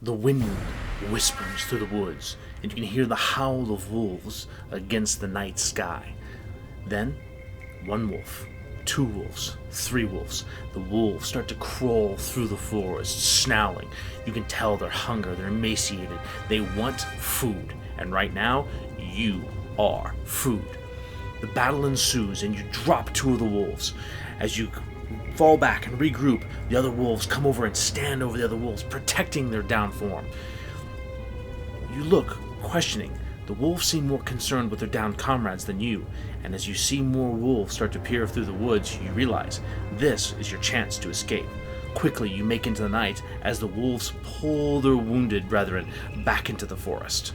The wind whispers through the woods, and you can hear the howl of wolves against the night sky. Then, one wolf, two wolves, three wolves. The wolves start to crawl through the forest, snarling. You can tell their hunger, they're emaciated. They want food, and right now, you are food. The battle ensues, and you drop two of the wolves. As you fall back and regroup, the other wolves come over and stand over the other wolves, protecting their down form. You look, questioning. The wolves seem more concerned with their down comrades than you, and as you see more wolves start to peer through the woods, you realize this is your chance to escape. Quickly, you make into the night as the wolves pull their wounded brethren back into the forest.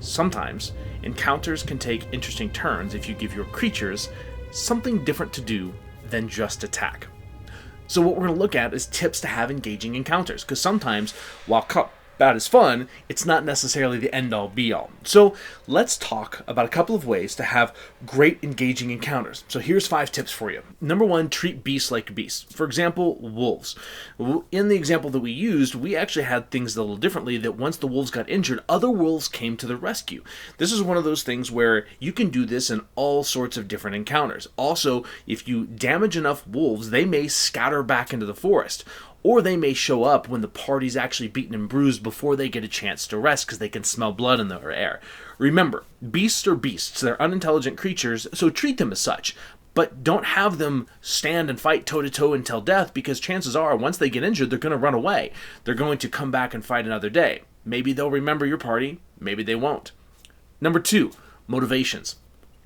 Sometimes, encounters can take interesting turns if you give your creatures something different to do than just attack. So what we're going to look at is tips to have engaging encounters, because sometimes, while combat is fun, it's not necessarily the end-all be-all. So let's talk about a couple of ways to have great engaging encounters. So here's 5 tips for you. Number 1, treat beasts like beasts. For example, wolves. In the example that we used, we actually had things a little differently, that once the wolves got injured, other wolves came to the rescue. This is one of those things where you can do this in all sorts of different encounters. Also, if you damage enough wolves, they may scatter back into the forest. Or they may show up when the party's actually beaten and bruised before they get a chance to rest because they can smell blood in the air. Remember, beasts are beasts. They're unintelligent creatures, so treat them as such. But don't have them stand and fight toe-to-toe until death, because chances are, once they get injured, they're going to run away. They're going to come back and fight another day. Maybe they'll remember your party, maybe they won't. Number 2, motivations.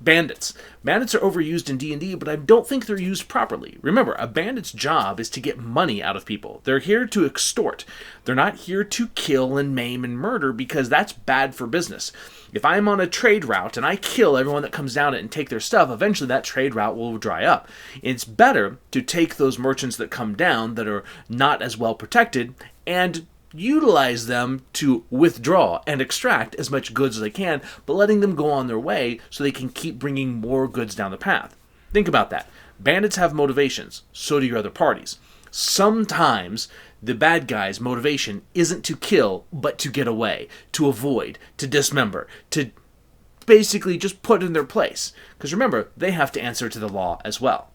Bandits. Bandits are overused in D&D, but I don't think they're used properly. Remember, a bandit's job is to get money out of people. They're here to extort. They're not here to kill and maim and murder, because that's bad for business. If I'm on a trade route and I kill everyone that comes down it and take their stuff, eventually that trade route will dry up. It's better to take those merchants that come down that are not as well protected and utilize them to withdraw and extract as much goods as they can, but letting them go on their way so they can keep bringing more goods down the path. Think about that. Bandits have motivations, so do your other parties. Sometimes the bad guy's motivation isn't to kill, but to get away, to avoid, to dismember, to basically just put in their place. Because remember, they have to answer to the law as well.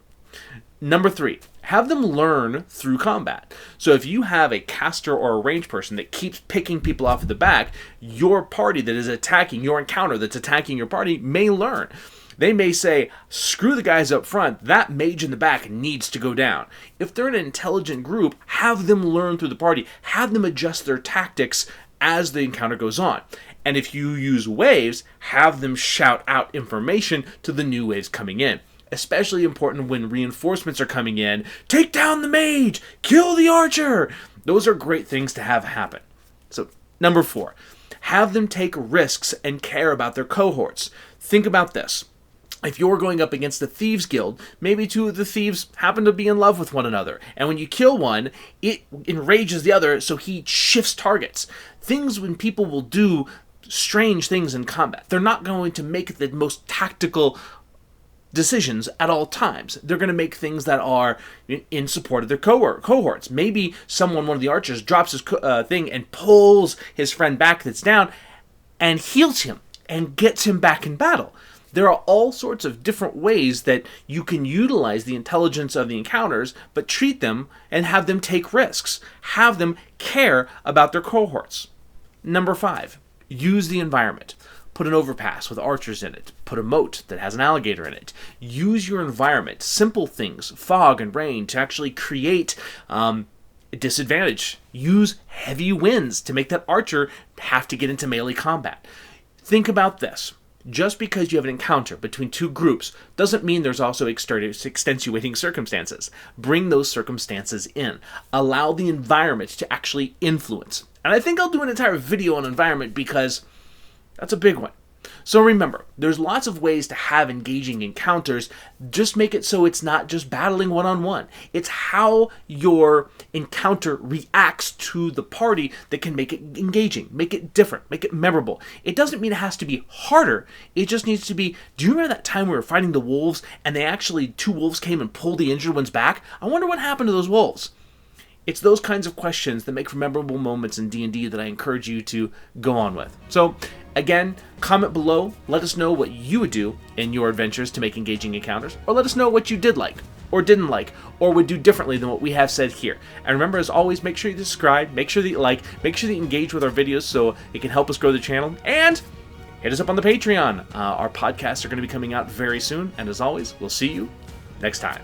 Number 3, have them learn through combat. So if you have a caster or a ranged person that keeps picking people off at the back, your party that is attacking, your encounter that's attacking your party may learn. They may say, screw the guys up front, that mage in the back needs to go down. If they're an intelligent group, have them learn through the party. Have them adjust their tactics as the encounter goes on. And if you use waves, have them shout out information to the new waves coming in. Especially important when reinforcements are coming in. Take down the mage! Kill the archer! Those are great things to have happen. So, number 4, have them take risks and care about their cohorts. Think about this. If you're going up against a thieves guild, maybe 2 of the thieves happen to be in love with one another. And when you kill one, it enrages the other, so he shifts targets. Things when people will do strange things in combat. They're not going to make the most tactical decisions at all times. They're going to make things that are in support of their cohorts. Maybe one of the archers drops his thing and pulls his friend back that's down and heals him and gets him back in battle. There are all sorts of different ways that you can utilize the intelligence of the encounters, but treat them and have them take risks. Have them care about their cohorts. Number 5, use the environment. Put an overpass with archers in it. Put a moat that has an alligator in it. Use your environment, simple things, fog and rain, to actually create a disadvantage. Use heavy winds to make that archer have to get into melee combat. Think about this. Just because you have an encounter between 2 groups doesn't mean there's also extenuating circumstances. Bring those circumstances in. Allow the environment to actually influence. And I think I'll do an entire video on environment because that's a big one. So remember, there's lots of ways to have engaging encounters. Just make it so it's not just battling one-on-one. It's how your encounter reacts to the party that can make it engaging, make it different, make it memorable. It doesn't mean it has to be harder. It just needs to be, do you remember that time we were fighting the wolves and 2 wolves came and pulled the injured ones back? I wonder what happened to those wolves. It's those kinds of questions that make for memorable moments in D&D that I encourage you to go on with. So, again, comment below. Let us know what you would do in your adventures to make engaging encounters, or let us know what you did like, or didn't like, or would do differently than what we have said here. And remember, as always, make sure you subscribe, make sure that you like, make sure that you engage with our videos so it can help us grow the channel, and hit us up on the Patreon. Our podcasts are going to be coming out very soon, and as always, we'll see you next time.